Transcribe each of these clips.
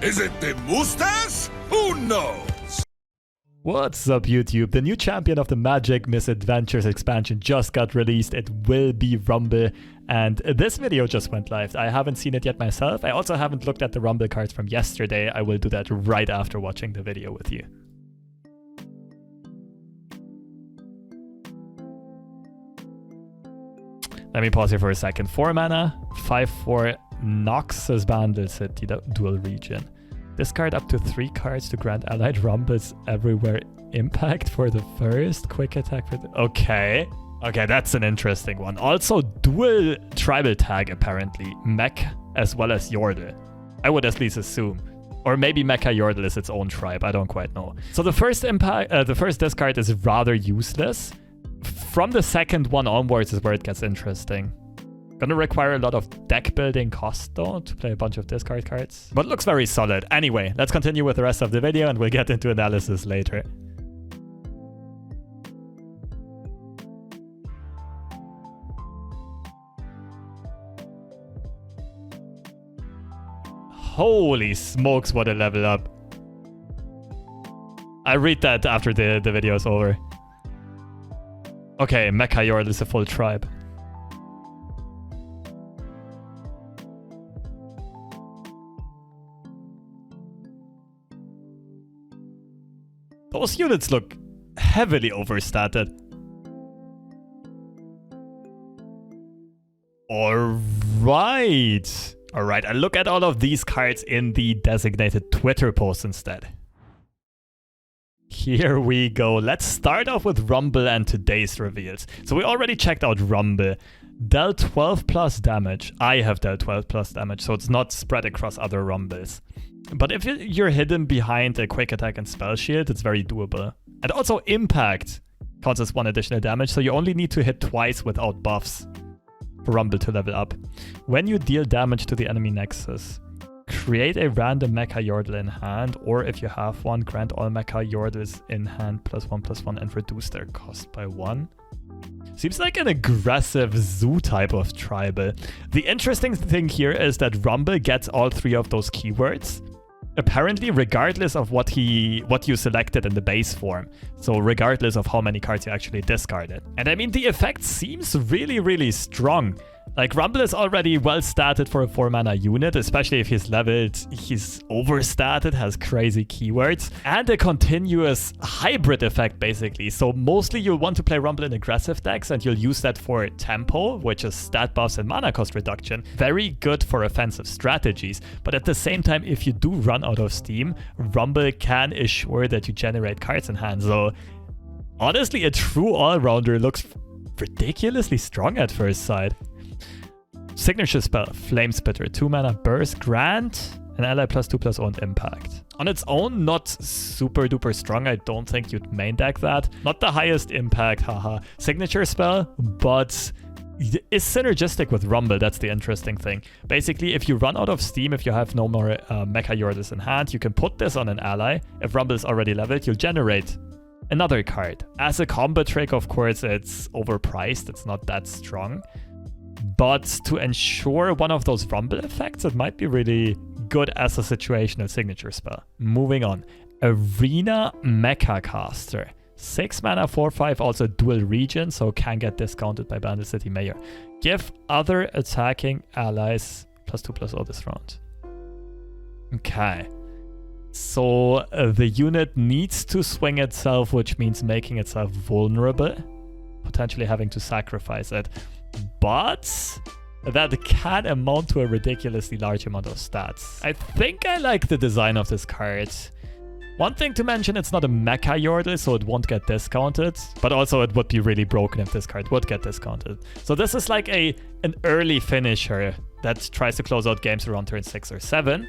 Is it the mustache? Who knows? What's up, YouTube? The new champion of the Magic Misadventures expansion just got released. It will be Rumble, and this video just went live. I haven't seen it yet myself. I also haven't looked at the Rumble cards from yesterday. I will do that right after watching the video with you. Let me pause here for a second. 4 mana, 5/4, Noxus Bandle City, dual region. Discard up to 3 cards to grant allied rumbles everywhere impact for the first. Quick attack for the... Okay, that's an interesting one. Also, dual tribal tag apparently. Mech as well as Yordle. I would at least assume. Or maybe Mecha-Yordle is its own tribe, I don't quite know. So the first discard is rather useless. From the second one onwards is where it gets interesting. Gonna require a lot of deck building cost though to play a bunch of discard cards. But looks very solid. Anyway, let's continue with the rest of the video and we'll get into analysis later. Holy smokes, what a level up. I read that after the video is over. Okay, Mecha-Yordle is a full tribe. Those units look heavily overstated. Alright, and look at all of these cards in the designated Twitter post instead. Here we go. Let's start off with Rumble and today's reveals. So we already checked out Rumble. Dealt 12 plus damage. I have dealt 12 plus damage, so it's not spread across other Rumbles. But if you're hidden behind a quick attack and spell shield, it's very doable. And also impact causes 1 additional damage, so you only need to hit twice without buffs for Rumble to level up. When you deal damage to the enemy Nexus, create a random Mecha-Yordle in hand, or if you have one, grant all Mecha-Yordles in hand +1/+1 and reduce their cost by 1. Seems like an aggressive zoo type of tribal. The interesting thing here is that Rumble gets all 3 of those keywords, apparently regardless of what you selected in the base form. So regardless of how many cards you actually discarded. And I mean, the effect seems really, really strong. Like, Rumble is already well statted for a 4 mana unit, especially if he's leveled, he's overstatted, has crazy keywords, and a continuous hybrid effect, basically. So mostly you'll want to play Rumble in aggressive decks, and you'll use that for tempo, which is stat buffs and mana cost reduction. Very good for offensive strategies, but at the same time, if you do run out of steam, Rumble can assure that you generate cards in hand. So honestly, a true all-rounder looks ridiculously strong at first sight. Signature spell, Flame Spitter, 2 mana burst, grant an ally +2/+0 and impact. On its own, not super duper strong. I don't think you'd main deck that. Not the highest impact, haha. Signature spell, but is synergistic with Rumble. That's the interesting thing. Basically, if you run out of steam, if you have no more Mecha-Yordles in hand, you can put this on an ally. If Rumble is already leveled, you'll generate another card. As a combo trick, of course, it's overpriced. It's not that strong. But to ensure one of those Rumble effects, it might be really good as a situational signature spell. Moving on. Arena Mecha-Caster. 6 mana, 4/5, also dual region, so can get discounted by Bandle City Mayor. Give other attacking allies +2/+0 this round. Okay. So the unit needs to swing itself, which means making itself vulnerable. Potentially having to sacrifice it. But that can amount to a ridiculously large amount of stats. I think I like the design of this card. One thing to mention, it's not a Mecha-Yordle, so it won't get discounted. But also it would be really broken if this card would get discounted. So this is like an early finisher that tries to close out games around turn 6 or 7.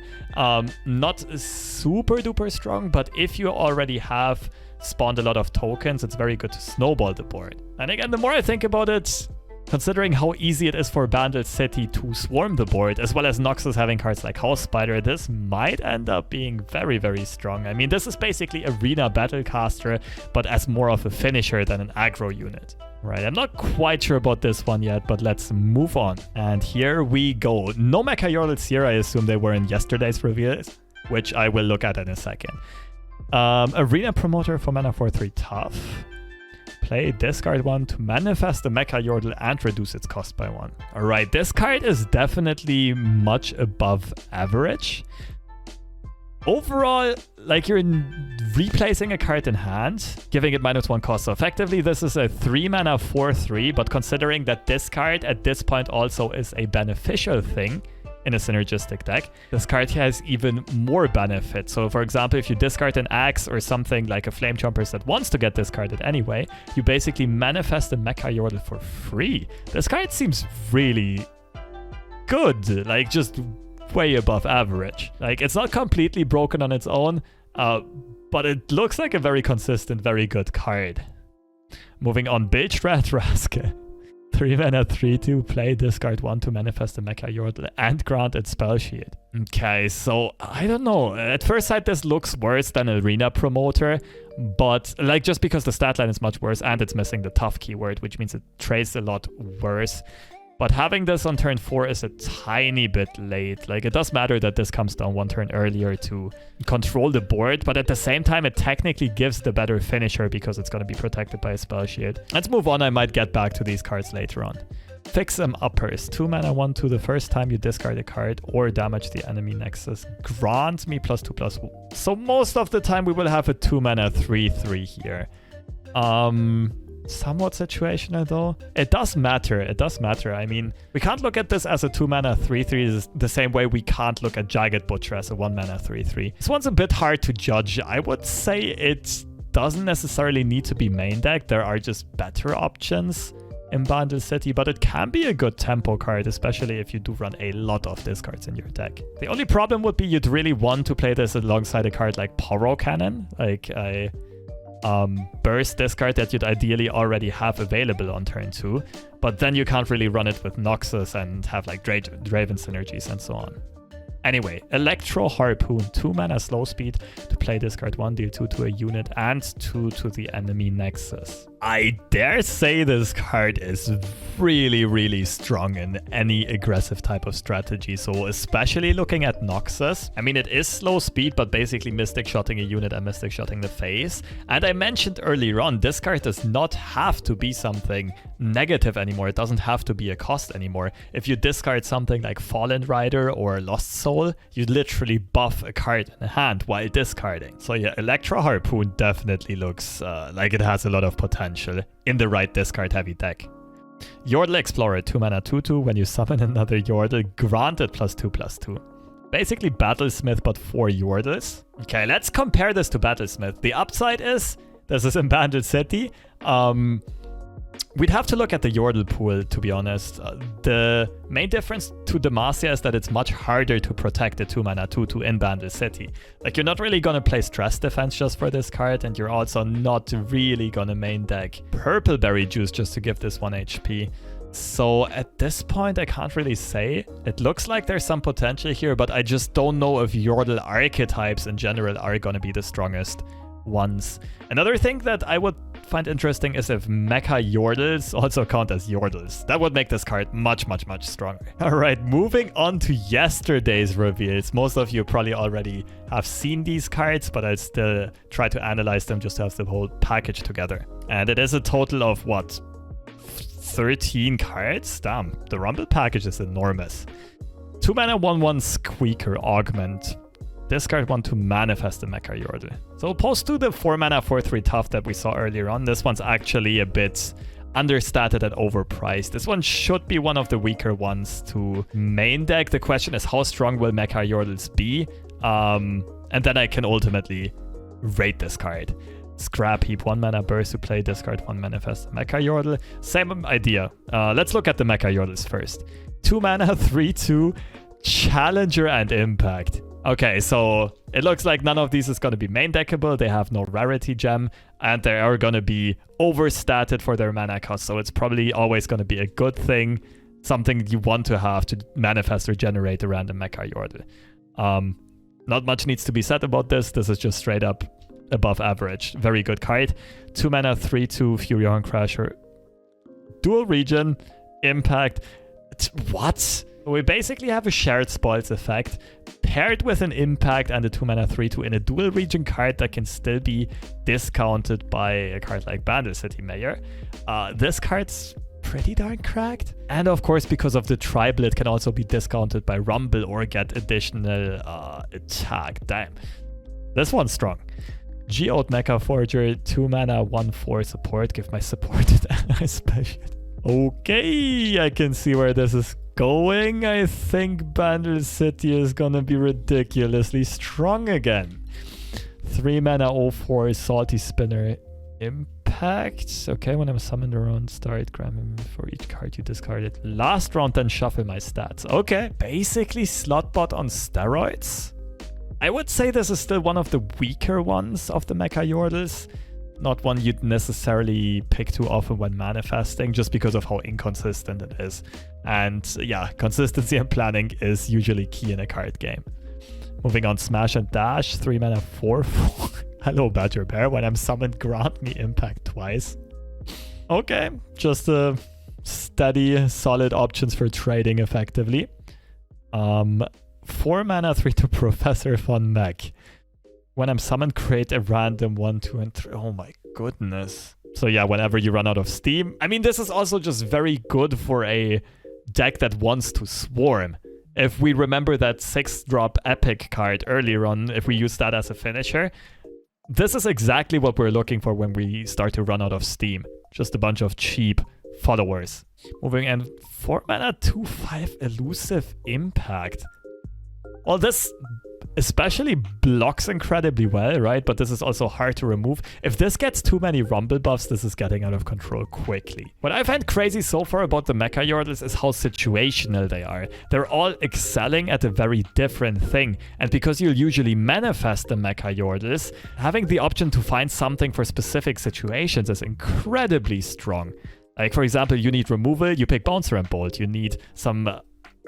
Not super duper strong, but if you already have spawned a lot of tokens, it's very good to snowball the board. And again, the more I think about it, considering how easy it is for Bandle City to swarm the board, as well as Noxus having cards like House Spider, this might end up being very, very strong. I mean, this is basically Arena Battlecaster, but as more of a finisher than an aggro unit. Right, I'm not quite sure about this one yet, but let's move on. And here we go. No Mecha-Yordles here, I assume they were in yesterday's reveals. which I will look at in a second. Arena Promoter for mana 4/3 tough. Play, discard 1 to manifest the Mecha-Yordle and reduce its cost by 1. Alright, this card is definitely much above average. Overall, like, you're replacing a card in hand, giving it -1 cost. So effectively, this is a 3 mana 4/3, but considering that this card at this point also is a beneficial thing in a synergistic deck, this card has even more benefit. So for example, if you discard an Axe or something like a Flame Jumpers that wants to get discarded anyway, you basically manifest a Mecha-Yordle for free. This card seems really good, like just way above average. Like, it's not completely broken on its own, but it looks like a very consistent, very good card. Moving on, Bilge Rat Raske. 3 mana 3/2, play, discard 1 to manifest the Mecha-Yordle and grant its spell shield. Okay, so I don't know. At first sight, this looks worse than Arena Promoter, but like, just because the stat line is much worse and it's missing the tough keyword, which means it trades a lot worse. But having this on turn 4 is a tiny bit late. Like, it does matter that this comes down 1 turn earlier to control the board, but at the same time, it technically gives the better finisher because it's going to be protected by a spell shield. Let's move on. I might get back to these cards later on. Fix 'em Uppers. 2 mana 1/2 the first time you discard a card or damage the enemy Nexus. Grant me +2/+1. So most of the time, we will have a 2 mana 3/3 here. Somewhat situational though. It does matter. It does matter. I mean, we can't look at this as a 2 mana 3/3 the same way we can't look at Jagged Butcher as a 1 mana 3/3. This one's a bit hard to judge. I would say it doesn't necessarily need to be main deck. There are just better options in Bandle City, but it can be a good tempo card, especially if you do run a lot of discards in your deck. The only problem would be you'd really want to play this alongside a card like Poro Cannon, like a burst discard that you'd ideally already have available on turn 2, but then you can't really run it with Noxus and have like Draven synergies and so on. Anyway, Electro Harpoon, 2 mana slow speed to play, discard 1, deal 2 to a unit and 2 to the enemy Nexus. I dare say this card is really, really strong in any aggressive type of strategy. So especially looking at Noxus. I mean, it is slow speed, but basically Mystic Shotting a unit and Mystic Shotting the face. And I mentioned earlier on, this card does not have to be something negative anymore. It doesn't have to be a cost anymore. If you discard something like Fallen Rider or Lost Soul, you literally buff a card in hand while discarding. So yeah, Electro Harpoon definitely looks like it has a lot of potential in the right discard heavy deck. Yordle Explorer, 2 mana 2/2. When you summon another Yordle, grant it +2/+2. Basically Battlesmith, but 4 Yordles. Okay, let's compare this to Battlesmith. The upside is, this is in Bandle City. We'd have to look at the Yordle pool, to be honest. The main difference to Demacia is that it's much harder to protect the 2 mana 2/2 in Bandle City. Like, you're not really gonna play Stress Defense just for this card, and you're also not really gonna main deck Purple Berry Juice just to give this 1 HP. So at this point, I can't really say. It looks like there's some potential here, but I just don't know if Yordle archetypes in general are gonna be the strongest ones. Another thing that I would find interesting is if Mecha-Yordles also count as Yordles. That would make this card much, much, much stronger. Alright, moving on to yesterday's reveals. Most of you probably already have seen these cards, but I'll still try to analyze them just to have the whole package together. And it is a total of, what, 13 cards? Damn, the Rumble package is enormous. 2 mana 1/1 Squeaker Augment. Discard 1 to manifest the Mecha-Yordle. So opposed to the 4 mana 4/3 tough that we saw earlier on, this one's actually a bit understated and overpriced. This one should be one of the weaker ones to main deck. The question is, how strong will Mecha-Yordles be? And then I can ultimately rate this card. Scrap Heap, 1 mana burst to play, discard 1, manifest Mecha-Yordle. Same idea. Let's look at the Mecha-Yordles first. 2 mana 3/2, Challenger and Impact. Okay, so it looks like none of these is going to be main deckable. They have no rarity gem, and they are going to be overstated for their mana cost. So it's probably always going to be a good thing, something you want to have to manifest or generate a random Mecha-Yordle. Not much needs to be said about this. This is just straight up above average. Very good card. 2 mana 3/2 Furyon Crasher. Dual region, Impact. What? We basically have a shared spoils effect. paired with an impact and a 2-mana 3/2 in a dual region card that can still be discounted by a card like Bandle City Mayor. This card's pretty darn cracked. And of course, because of the tribal, it can also be discounted by Rumble or get additional attack. Damn. This one's strong. Geode Mecha Forger, 2-mana, 1/4 support. Give my supported ally special. Okay, I can see where this is going. I think Bandle City is gonna be ridiculously strong again. 3-mana, 0/4 Salty Spinner. Impact. Okay, when I'm summoned around, start grabbing for each card you discarded last round, then shuffle my stats. Okay, basically Slotbot on steroids. I would say this is still one of the weaker ones of the Mecha-Yordles. Not one you'd necessarily pick too often when manifesting, just because of how inconsistent it is. And yeah, consistency and planning is usually key in a card game. Moving on, Smash and Dash, 3-mana, 4/4. Hello, Badger Bear. When I'm summoned, grant me impact twice. Okay, just steady, solid options for trading effectively. 4-mana, 3/2 Professor Von Mech. When I'm summoned, create a random 1, 2, and 3. Oh my goodness. So yeah, whenever you run out of steam. I mean, this is also just very good for a deck that wants to swarm. If we remember that 6-drop Epic card earlier on, if we use that as a finisher, this is exactly what we're looking for when we start to run out of steam. Just a bunch of cheap followers. Moving in, 4-mana, 2/5 Elusive Impact. Well, this especially blocks incredibly well, right? But this is also hard to remove. If this gets too many Rumble buffs, this is getting out of control quickly. What I find crazy so far about the Mecha-Yordles is how situational they are. They're all excelling at a very different thing. And because you'll usually manifest the Mecha-Yordles, having the option to find something for specific situations is incredibly strong. Like, for example, you need removal, you pick Bouncer and Bolt. You need some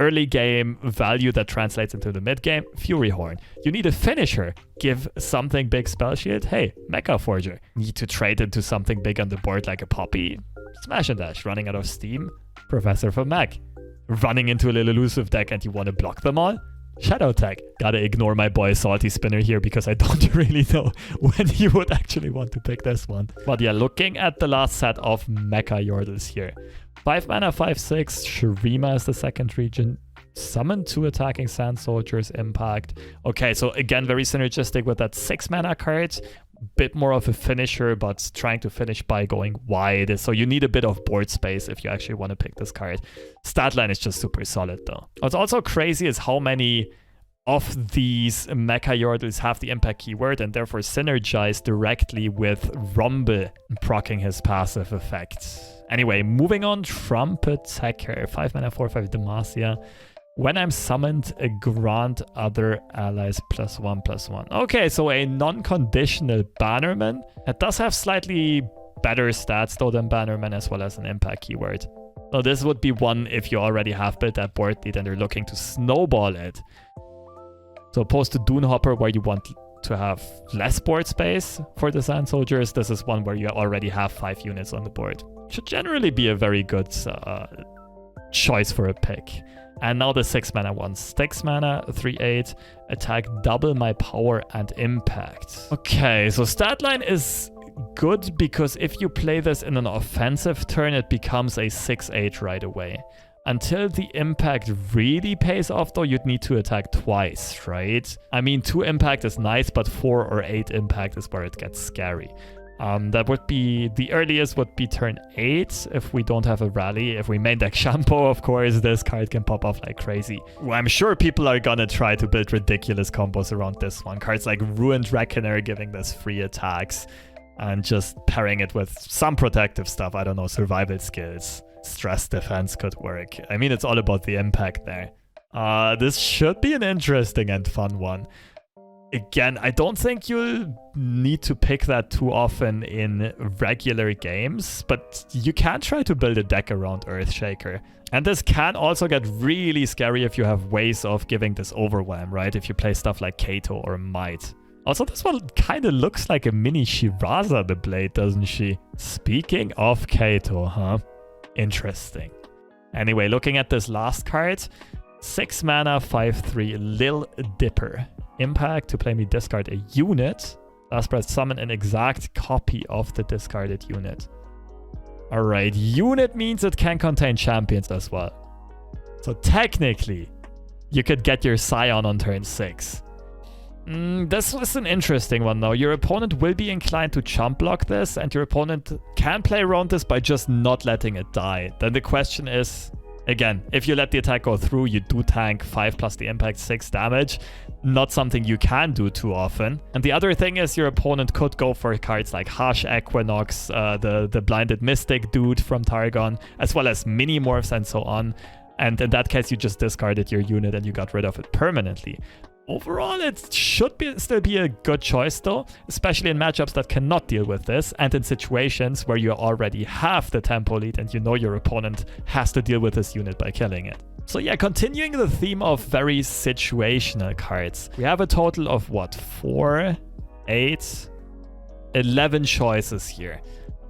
early game value that translates into the mid game, Fury Horn. You need a finisher, give something big spell shield, hey, Mecha Forger. Need to trade into something big on the board like a Poppy, Smash and Dash. Running out of steam, Professor from Mech. Running into a little elusive deck and you want to block them all, Shadow Tag. Gotta ignore my boy Salty Spinner here because I don't really know when you would actually want to pick this one. But yeah, looking at the last set of Mecha-Yordles here. 5-mana, 5/6, Shurima is the second region. Summon 2 attacking Sand Soldiers, impact. Okay, so again, very synergistic with that 6-mana card. Bit more of a finisher, but trying to finish by going wide. So you need a bit of board space if you actually want to pick this card. Stat line is just super solid though. What's also crazy is how many of these Mecha-Yordles have the impact keyword and therefore synergize directly with Rumble proccing his passive effect. Anyway, moving on, Trumpet Taker, 5-mana, 4/5 Demacia. When I'm summoned, grant other allies +1/+1. Okay, so a non-conditional Bannerman. It does have slightly better stats though than Bannerman, as well as an impact keyword. So this would be one if you already have built that board lead and you're looking to snowball it. So opposed to Dune Hopper, where you want to have less board space for the Sand Soldiers, this is one where you already have 5 units on the board. Should generally be a very good choice for a pick. And now the 6-mana one. 6-mana, 3/8, attack, double my power and impact. Okay, so stat line is good because if you play this in an offensive turn, it becomes a 6/8 right away. Until the impact really pays off though, you'd need to attack twice, right? I mean, 2 impact is nice, but 4 or 8 impact is where it gets scary. That would be, the earliest would be turn 8 if we don't have a rally. If we main deck Shampoo, of course, this card can pop off like crazy. Well, I'm sure people are gonna try to build ridiculous combos around this one. Cards like Ruined Reckoner giving this free attacks and just pairing it with some protective stuff. I don't know, survival skills, stress defense could work. I mean, it's all about the impact there. This should be an interesting and fun one. Again, I don't think you'll need to pick that too often in regular games, but you can try to build a deck around Earthshaker. And this can also get really scary if you have ways of giving this overwhelm, right? If you play stuff like Kato or Might. Also, this one kind of looks like a mini Shiraza the Blade, doesn't she? Speaking of Kato, huh? Interesting. Anyway, looking at this last card, 6 mana, 5/3, Lil Dipper. Impact to play me discard a unit. Last press summon an exact copy of the discarded unit. Alright, unit means it can contain champions as well. So technically, you could get your Scion on turn 6. This was an interesting one though. Your opponent will be inclined to chump block this, and your opponent can play around this by just not letting it die. Then the question is, again, if you let the attack go through, you do tank 5 plus the impact 6 damage. Not something you can do too often. And the other thing is your opponent could go for cards like Harsh Equinox, the Blinded Mystic dude from Targon, as well as mini morphs and so on. And in that case, you just discarded your unit and you got rid of it permanently. Overall, it should still be a good choice though, especially in matchups that cannot deal with this, and in situations where you already have the tempo lead and you know your opponent has to deal with this unit by killing it. So yeah, continuing the theme of very situational cards, we have a total of what, 4, 8, 11 choices here.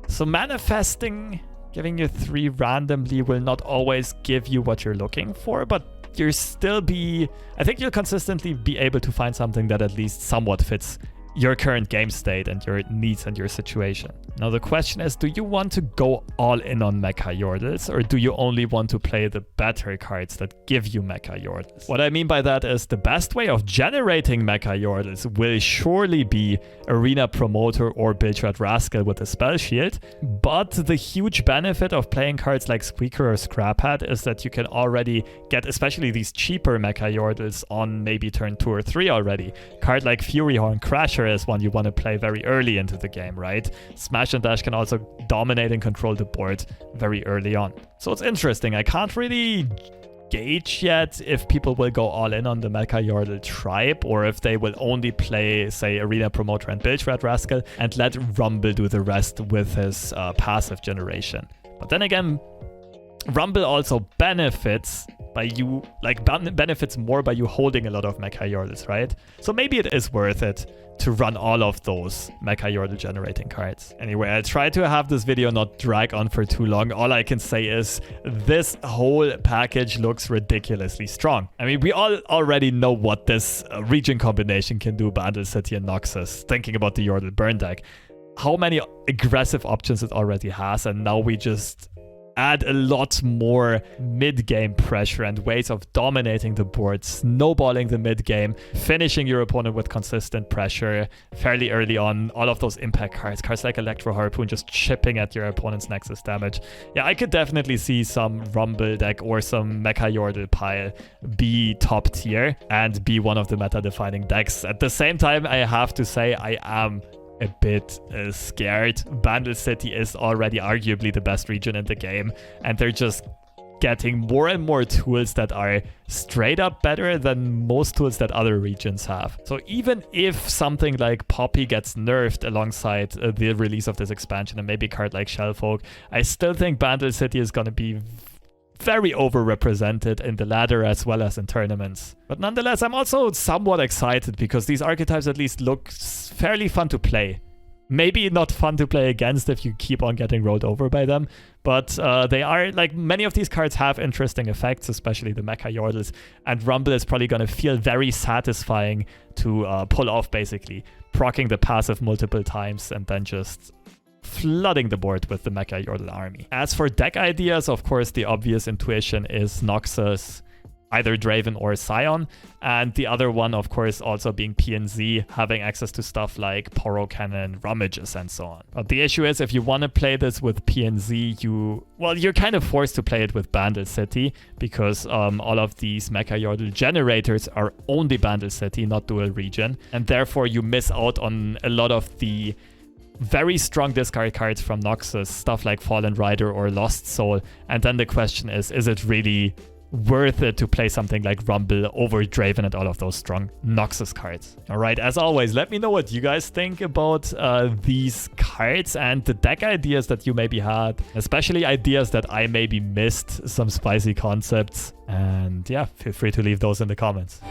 So manifesting, giving you 3 randomly will not always give you what you're looking for, but I think you'll consistently be able to find something that at least somewhat fits your current game state and your needs and your situation. Now the question is, do you want to go all in on Mecha-Yordles, or do you only want to play the better cards that give you Mecha-Yordles? What I mean by that is the best way of generating Mecha-Yordles will surely be Arena Promoter or Bilgerat Rascal with a Spell Shield, but the huge benefit of playing cards like Squeaker or Scraphead is that you can already get especially these cheaper Mecha-Yordles on maybe turn 2 or 3 already. A card like Furyhorn Crasher is one you want to play very early into the game, right? Smash and Dash can also dominate and control the board very early on. So it's interesting. I can't really gauge yet if people will go all in on the Mecha-Yordle tribe, or if they will only play, say, Arena Promoter and Bilgerat Rascal and let Rumble do the rest with his passive generation. But then again, Rumble also benefits by you, benefits more by you holding a lot of Mecha-Yordles, right? So maybe it is worth it to run all of those Mecha-Yordle generating cards. Anyway, I try to have this video not drag on for too long. All I can say is this whole package looks ridiculously strong. I mean, we all already know what this region combination can do, Bandle City and Noxus, thinking about the Yordle burn deck. How many aggressive options it already has, and now we just add a lot more mid-game pressure and ways of dominating the board, snowballing the mid-game, finishing your opponent with consistent pressure fairly early on. All of those impact cards like Electro Harpoon just chipping at your opponent's Nexus damage. Yeah, I could definitely see some Rumble deck or some Mecha-Yordle pile be top tier and be one of the meta-defining decks. At the same time, I have to say I am a bit scared. Bandle City is already arguably the best region in the game, and they're just getting more and more tools that are straight up better than most tools that other regions have. So even if something like Poppy gets nerfed alongside the release of this expansion, and maybe a card like Shellfolk, I still think Bandle City is going to be very overrepresented in the ladder as well as in tournaments. But nonetheless, I'm also somewhat excited because these archetypes at least look fairly fun to play. Maybe not fun to play against if you keep on getting rolled over by them, but they are, like, many of these cards have interesting effects, especially the Mecha-Yordles, and Rumble is probably going to feel very satisfying to pull off, basically, proccing the passive multiple times and then just flooding the board with the Mecha-Yordle army. As for deck ideas, of course, the obvious intuition is Noxus, either Draven or Scion, and the other one, of course, also being PNZ, having access to stuff like Poro Cannon, Rummages, and so on. But the issue is, if you want to play this with PNZ, you're kind of forced to play it with Bandle City, because all of these Mecha-Yordle generators are only Bandle City, not dual region, and therefore you miss out on a lot of the very strong discard cards from Noxus, stuff like Fallen Rider or Lost Soul. And then the question is it really worth it to play something like Rumble over Draven and all of those strong Noxus cards? Alright, as always, let me know what you guys think about these cards and the deck ideas that you maybe had, especially ideas that I maybe missed, some spicy concepts. And yeah, feel free to leave those in the comments.